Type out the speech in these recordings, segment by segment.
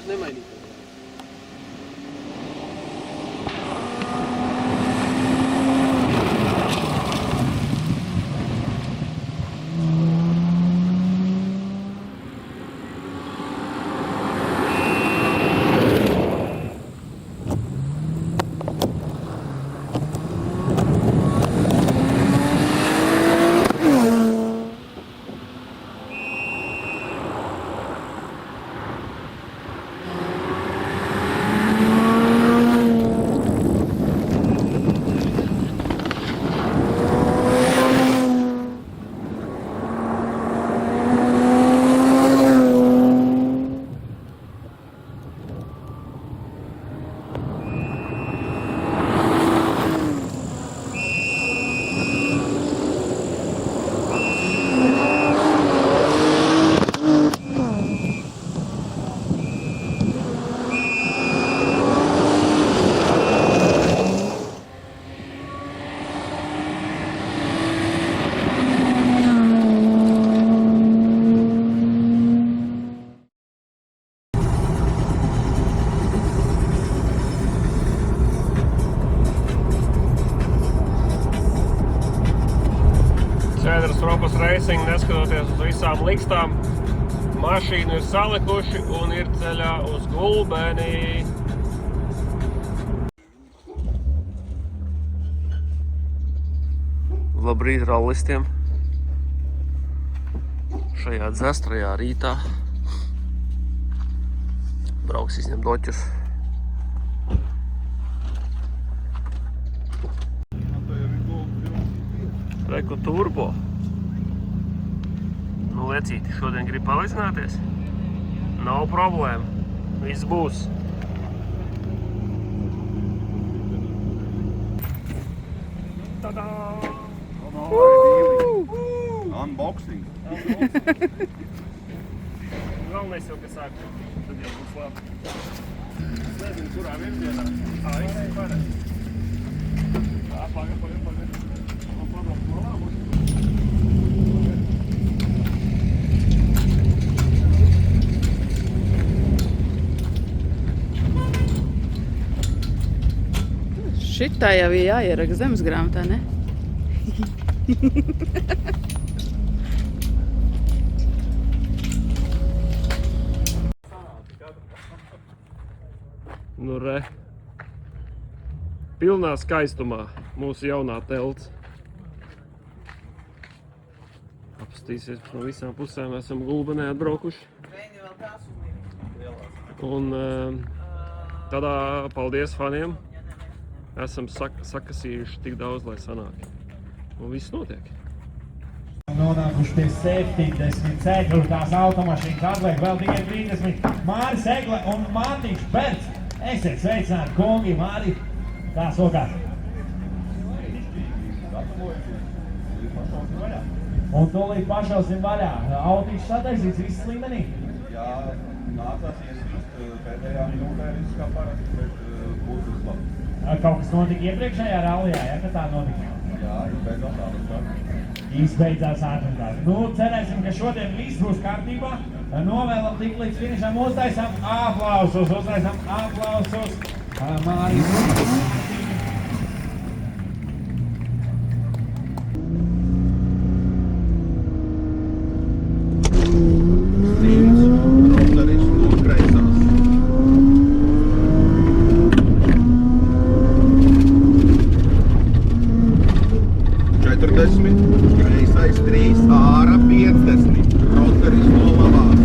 vajadzētu nemainīt. Cēdras Ropas Racing, neskatoties uz visām likstām, mašīnu ir salikuši un ir ceļā uz Gulbeni. Labrīt rallistiem! Šajā dzestrajā rītā brauks izņemt doķus. Reku turbo. Nu, vecīti, šodien grib paliecināties? Nav problēma. Viss būs. Tadā! Unboxing. Galvenais jau, ka sāk, tad jau būs labi. Es nezinu, kurā virzienā. Viss ir pareizi. Paga. Šitā jau ir jāieraksta zemesgrāmatā, ne? Nu, re. Pilnā skaistumā mūsu jaunā telts. Apstīsies no visām pusēm, esam Gulbenē atbraukuši. Un tādā paldies faniem. Esam sakasījuši tik daudz, lai sanāk. Un viss notiek. Nonākuši pie 70 segļu, tās automašīnas atliek vēl tikai 30. Māris Egle un Mārtiņš Berts. Esiet sveicināti, kungi, Māri. Tā sokās. Un tūlīt pašausim vaļā. Autīši sataisīts viss līmenī. Jā, nācās iesist pēdējā minūtē viss kā parasti, bet būs uzlabi. Kaut kas notika iepriekšējā rallijā, ja, ka tā notika? Jā, izbeidzās ātrumkārt. Izbeidzās ātrumkārt. Nu, cerēsim, ka šodien viss būs kārtībā. Novēlam tik līdz finišam, uztaisam aplausus. Māris. Kreisais 3, ārā 50, roteris no labās.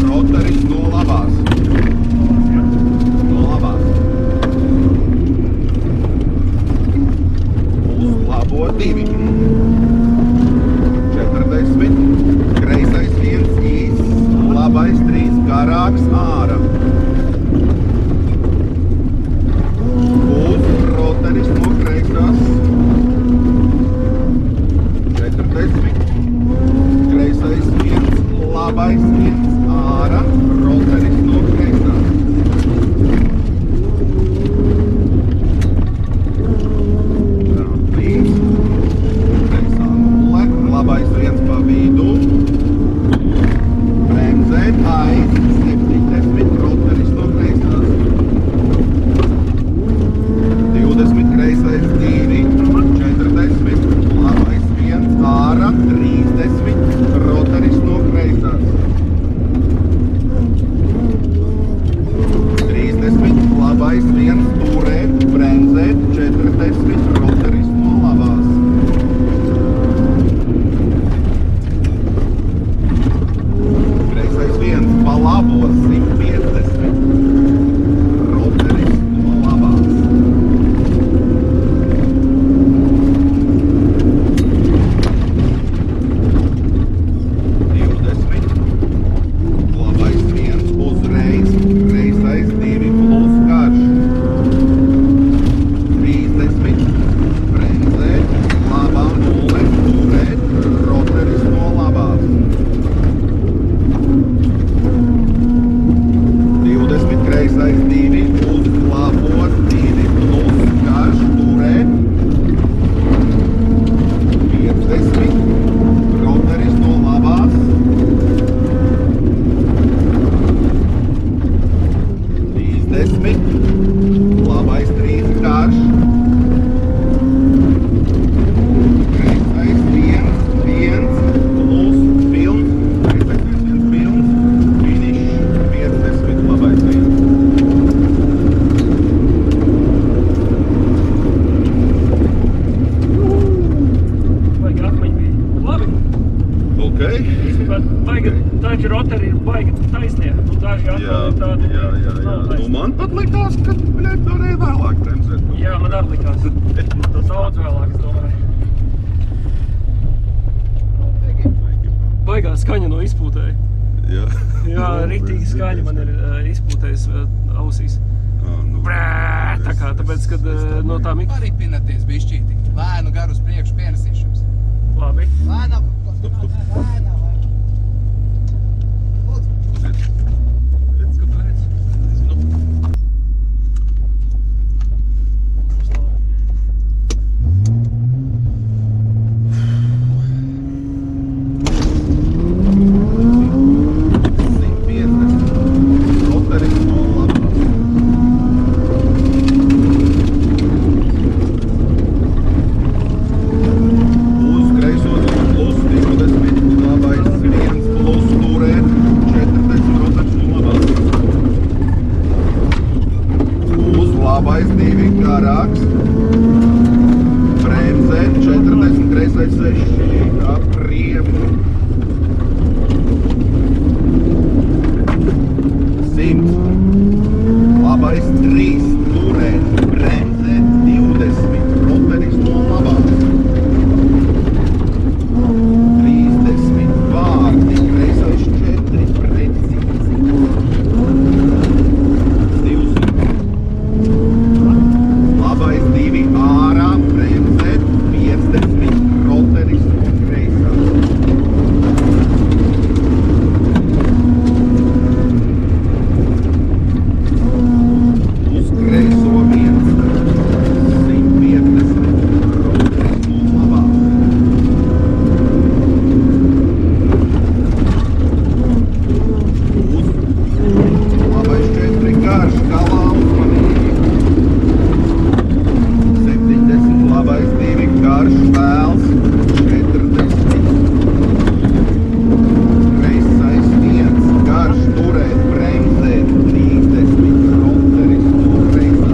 Roteris no labās. No labās. Uz labo 2. 40, kreisais 1, īs, labais 3, garāks ārā. Roteris no kreisās 40, kreisais 1, labais 1, ārā, roteris no kreisās. Tā, 3, Ok. Īstenībā daži rotari ir baigi taisnie, un daži atkal ir tādi Jā. nav Nu, taisnie. man pat likās, ka, bļēt, varēja vēlāk bremzēt. Jā, man arī likās. Daudz vēlāk, es domāju. Baigā skaņa no izpūtēja. Jā. Jā, ritīgi skaņa man ir izpūtējis ausīs. Nu, Brē, tā kā, tāpēc, kad no tā mikrofona... Paripināties bišķīti. Lēnu gar uz priekšu pienesīšams. Labi. Lēnām. Stop. Lēnām. Lūdzu. Kāpēc? Nezinu. Labais 2 garāks, bremzē 40, kreisais 6, apriemu. 100, labais 3, turē, bremzē 20, roteris no labās. 30, vārdi, kreisais 4, precīzi. 200. Labais 2 ārā, bremzēt, 50, roteris no kreisā. Uz kreiso 1, 150, roteris no labā. Uz labais 4 garš, galā uzmanīgi. 70, labais 2 garš, vēls, 40. Kreisais 1, garš, turēt, bremzēt, 30, roteris no kreisā.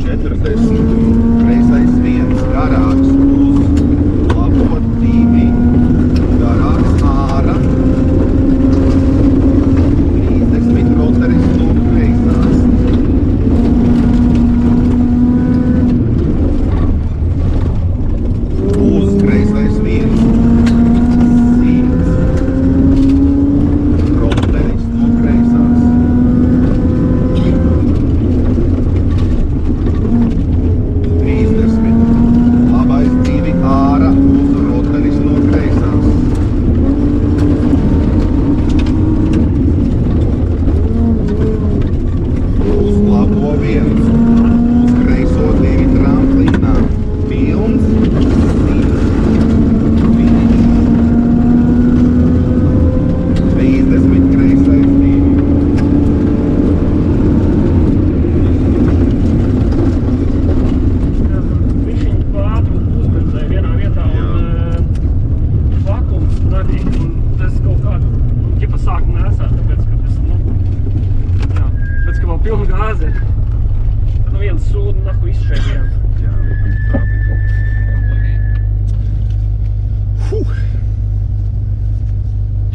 40, kreisais 1, garāks, uz labo 2, garāks ārā. 30, roteris no kreisās. Uz kreisais 1, 100, roteris no kreisās. 30, labais 2 ārā, uz roteris no kreisās. Uz labo 1, uz kreiso 2 tramplīnā, pilns, 100, finišs. 30, kreisais 2. Višķiņ pa ātrumu uzbremzēja vienā vietā un vakums radīja, un tas kaut kā, ķipa sāk nesāt, tāpēc, ka tas, jā, pēc, ka vēl pilna gāze, tad no vienas sūda nahu izšķēdījām. Jā, tā.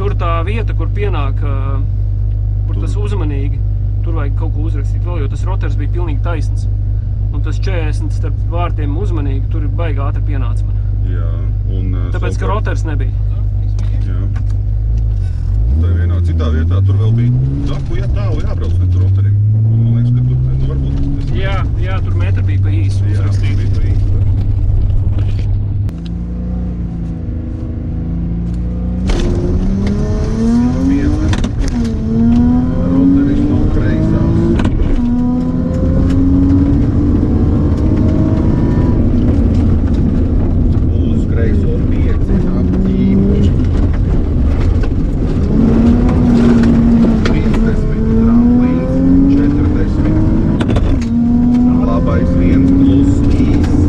Tur tā vieta, kur pienāk, kur tas uzmanīgi, tur vajag kaut ko uzrakstīt vēl, jo tas roters bija pilnīgi taisns. Un tas 40 starp vārtiem uzmanīgi, tur ir baigi ātri pienāca man. Jā, un... Tāpēc, ka roters nebija. Jā. Un tā vienā citā vietā tur vēl bija daku, ja tālu jābrauc līdz roterim. Un man liekas, ka tur, nu varbūt... Jā, tur metri bija pa īsu Jā, uzrakstīt. bija pa īstu. Roteris no kreisās. Uz kreiso 5, aptīmu. 30, tramplīns, 40. Labais 1 plus īsts.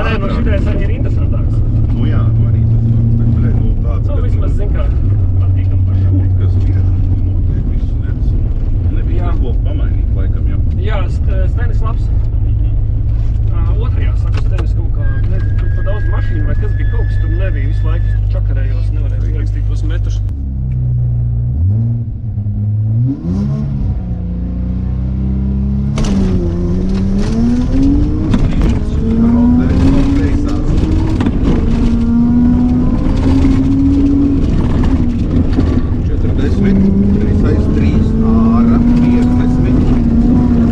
nē, nu ātrāk. šitais arī ir interesantāks. Nu jā, nu arī tas var. Bet, bļē, nu tāds, Nu, vismaz, zin kā, patīkam pašam. Kaut kas ir, notiek viss nec. Nebija Jā. tas ko pamainīt, laikam, jā. Jā, stenis labs. Otrajā saka, stenis kaut kā, nezinu, tur pa daudz mašīnu vai kas bija kaut kas, tur nebija visu laiku čakarējos, nevarēja ierakstīt tos metušus. Roteris no kreisās. 40, kreisais 3, ārā 50,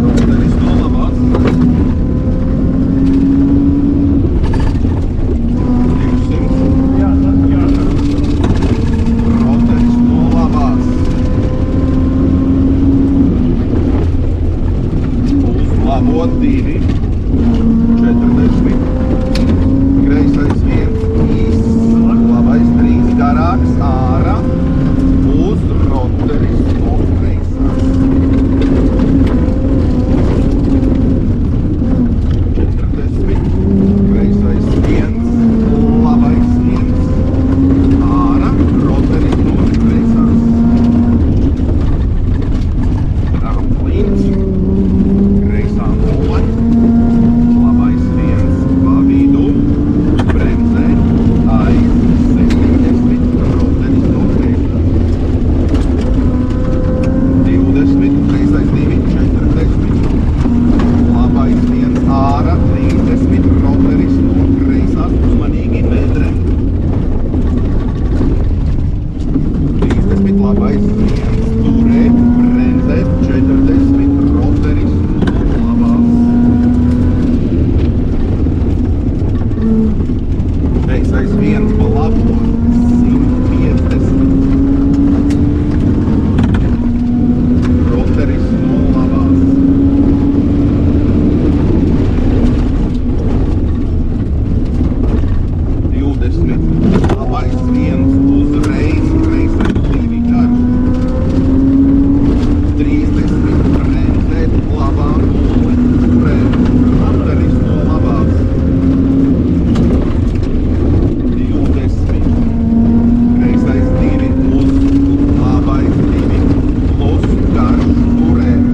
roteris no labās. 200, Jā, jā. roteris no labās. Uz labo 2, 40, kreisais 1, īss, labais 3, garāks, ārā, uz roteris no kreisās. 40, kreisais 1, labais 1, ārā, roteris no kreisās. Tramplīns, kreisā 0, labais 1, pa vidu, bremzē, aiz 70, roteris no kreisās. 20, kreisais 2, 40, labais 1, ārā 30, roteris no kreisās, uzmanīgi bedre. 30, labais 1, turēt, bremzēt, 40, roteris no labās. Kreisais 1 pa labo, 150. Roteris no labās. 20, labais 1 uzreiz, kreisais 2 garš. 30, bremzēt, labā 0, turēt, roteris no labās. 20, kreisais 2 uz, labais 2, plus garš, turēt.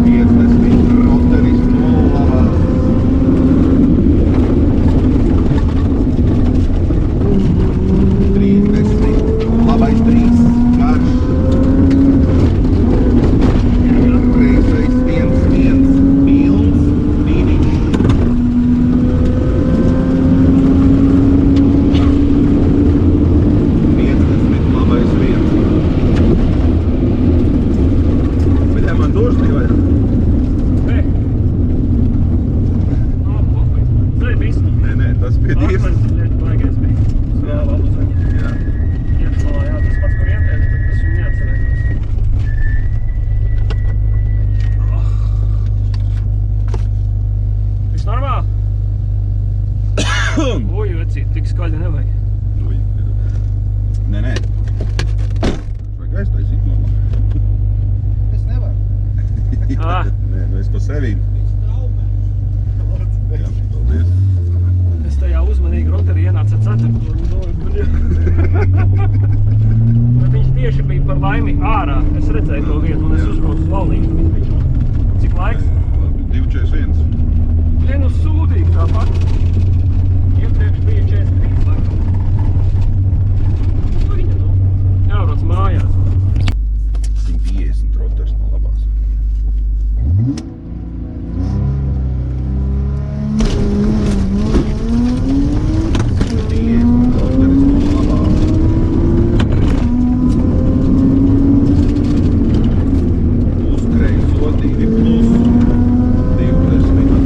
50, roteris no labās. 30, labais 3, garš. Kreisais 1, 1, pilns, finišs. 50, labais 1. Bet jā, man došas bija vairāk. Nē. Pofīgi. Zai viss. Nē, tas bija divs. Baigais bija. Jā, labu zemi. Jā. Iekšmalā, jā, tas pats, kur ieteicu, bet tas viņu neatcerējos. Viss normāli? Uj, vecīt, tik skaļi nevajag. Ui. Nē. Vajag aiztaisīt normāli. Es nevaru. Nē, nu es pa sevi. Jā, paldies. Es tajā uzmanīgi roteri ienāca 4. Bet viņš tieši bija par laimi ārā. Es redzēju to vietu un es uzbraucu uz laulīšu. Cik laiks? Labi, 2:41. Ja, nu sūdīgi tāpat. Iepriekš bija 43 laikam. Nu, viņa, nu, jābrauc mājās. 150 roteris no labās. Uz kreiso 2 plus 20.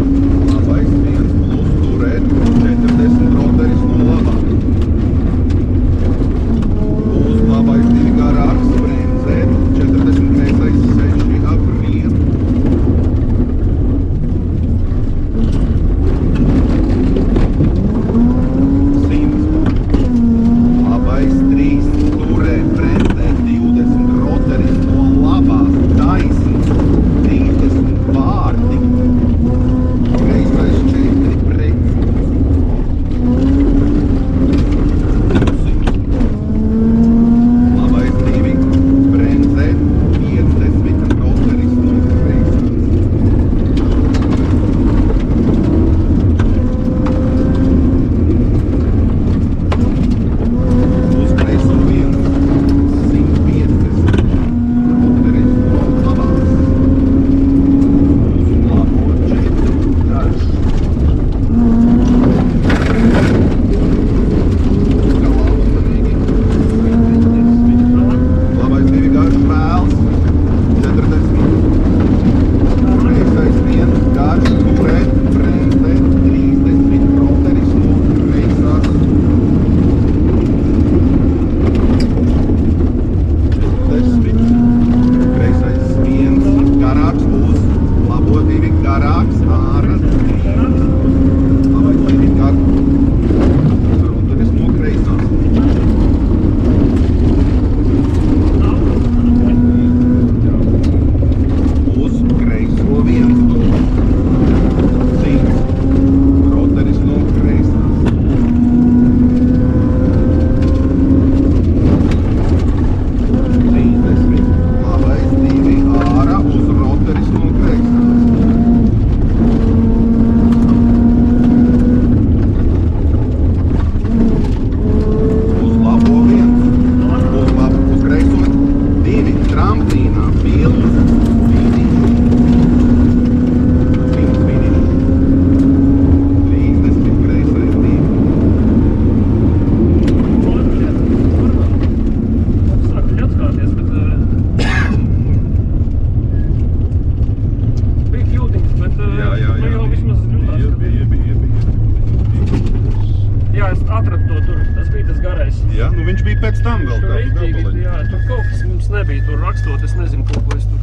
viņš bija pēc tam vēl Tur tāds rītīgi, gabaliņš. jā, tur kaut kas mums nebija tur rakstot, es nezinu, ko es tur.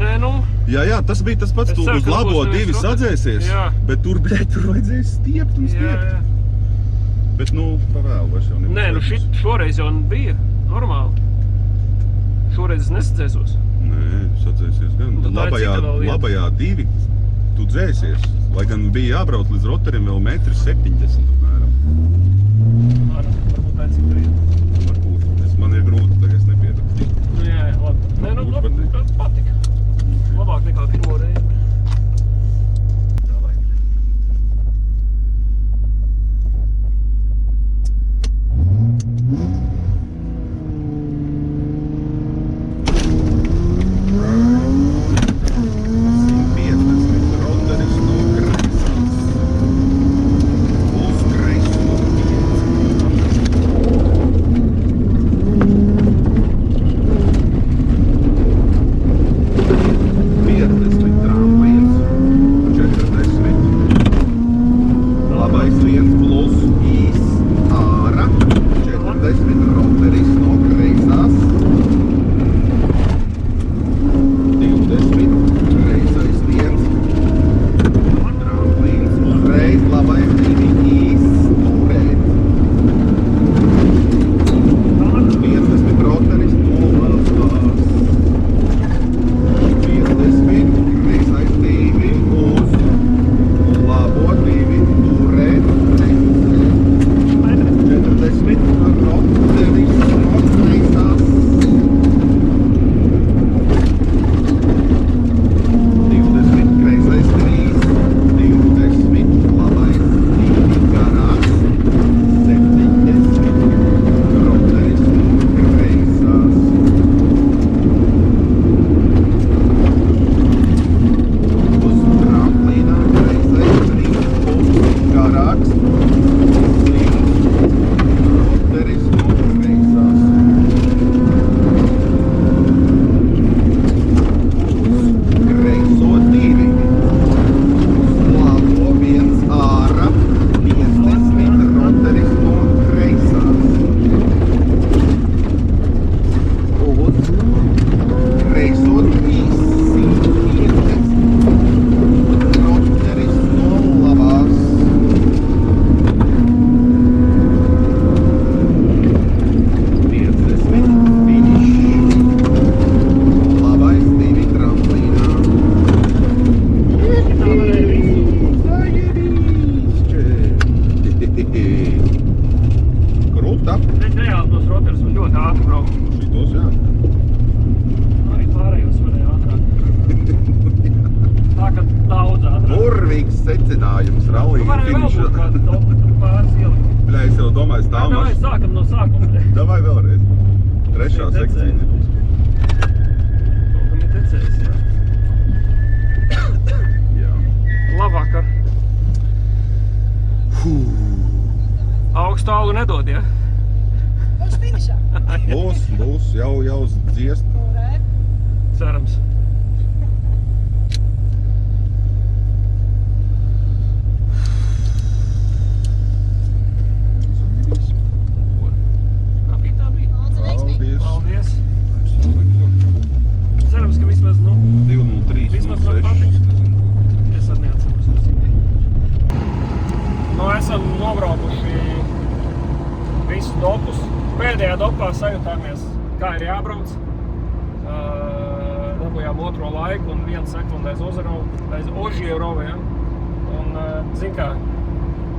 Nē, nu, Jā, tas bija tas pats, Es tu ceru, uz ka labo būs nevis divi rotaļas. sadzēsies, Jā. bet tur, bļaļ, tur vajadzēja stiept un jā, stiept. jā. Bet, nu, pavēl vairs jau nebūs. Nē, nu šoreiz jau bija normāli. Šoreiz es nesadzēsos. Nē, sadzēsies gan. Un tad tā ir cita vēl vieta. Labajā divi tu dzēsies. Lai gan bija jābrauc līdz rotarim vēl 1,70 m apmēram. Varbūt tā ir cita vieta. Varbūt. Man ir grūti, tagad es nepierakstīju. Nu, jā, labi. Nē, nu, Būs labi, patīk. tas patika. Labāk nekā pirmo reizi. Tā vajag. Rotaris no kreisās. Uz kreiso 50 tramplīns, 40. Labais 1 plus īs ārā, 40 rotaris no kreisās. 20, kreisais 1. Tramplīns uzreiz, labais 2 īs turēt. 50 rotaris no valstās. 50, kreisais 2 uz labo 2 turēt. 40 rotaris no kreisās. 20, kreisais 3, 20, labais 2 garās, 70, rotaris no kreisās. Uz tramplīnā kreisais 3 plus garāks, 100, rotaris no kreisās. Kreiso 2, labo 1 ārā, 50 rotaris no kreisās. Uz kreiso 3, 150 rotaris no labās. 50 finish. Labais 2 tramplīnā. Tā varēja visu. Krūta. Bet reāli tos rotarus var ļoti ātri braukt. Šitos, jā. Arī pārējos varēja ātrāk. Tā, ka daudz ātrāk. Burvīgs secinājums Tu rallija varēja vēl būt finišā. kādu topu, tur pāris ielikt. Bļā, es jau domāju, stāv Davai, mašīna. sākam no sākuma. Davai vēlreiz. Trešā sekcija. Kaut kam ir tecējis, jā. Jā. Labvakar. Augstu algu nedod, ja? Būs finišā. Būs, jau dziest. Kurē? Cerams. Kā bija tā bija? Paldies. Paldies. Cerams, ka vismaz, nu, 203, vismaz man 06. patīk. Es arī neatceros, kas ir bija. Nu, esam nobraukuši visus dopus. Pēdējā dopā sajutāmies, kā ir jābrauc. Dabujām otro laiku un 1 sekundi aiz Ožierovu, ja? Un, zin kā,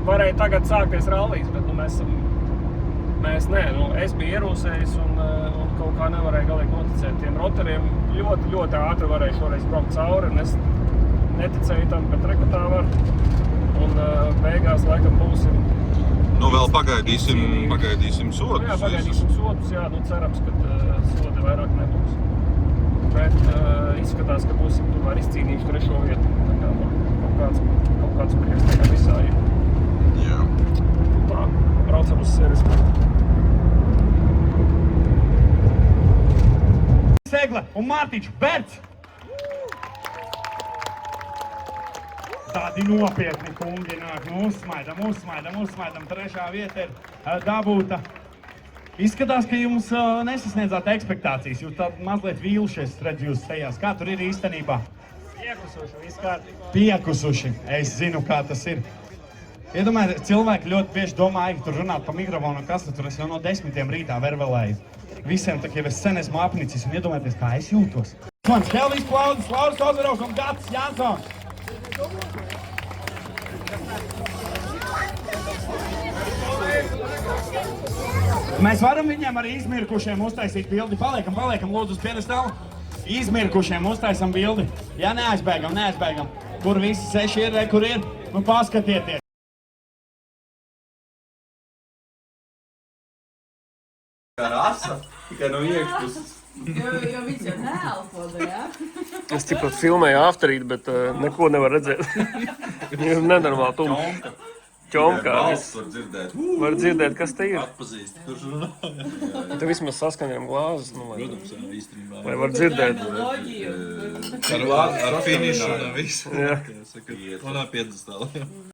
varēja tagad sākties rallijs, bet nu, es biju ierūsējis un kaut kā nevarēju galīgi noticēt tiem rotariem. Ļoti, ļoti ātri varēju šoreiz braukt cauri, un es neticēju tam, bet reku tā var. Un beigās laikam būsim... Nu, vēl pagaidīsim sodus. Jā, pagaidīsim sodus, jā, nu cerams, ka sodi vairāk nebūs. Bet izskatās, ka būsim tomēr izcīnījuši 3. vietu. Tā kā kaut kāds prieks tajā visā ir. Jā. Tā, braucam uz sevis. Segla un Mārtiņš Berts. Tādi nopietni kungi nāk, uzsmaidam. Trešā vieta ir dabūta. Izskatās, ka jums nesasniedzāt ekspektācijas. Jūs tādi mazliet vīlušies, redzu jūs sejās. Kā tur ir īstenībā? Piekusuši, viss kārtībā. Piekusuši. Es zinu, kā tas ir. Iedomājies, cilvēki ļoti bieži domā, ka tur runāt pa mikrofonu, kas tur es jau no 10 rītā vervelēju. Visiem tā, ja es sen esmu apnicis un iedomājieties, kā es jūtos. Mans Helvis Plaudis, Lauris Ozarovs un Gatis Jansons. Mēs varam viņiem arī izmirkušiem uztaisīt bildi. Paliekam lūdzu uz piedestālu. Izmirkušiem uztaisam bildi. Jā, neaizbēgam. Kur visi 6 ir, kur ir? Nu, paskatieties. Kā rasa, tikai no iekšpuses. Jo viņš jau neelpoda, jā? Es tikpat filmēju afterīt, bet neko nevar redzēt. Ir nenormāli tumši. Ķomkā. Balss var dzirdēt. Var dzirdēt, kas te ir. Atpazīst, kurš runā. Te vismaz saskanējam glāzes. Nu, Protams, jā, īstenībā. vai var dzirdēt. Ar finišu un visu. Jā. Saka, manā 50.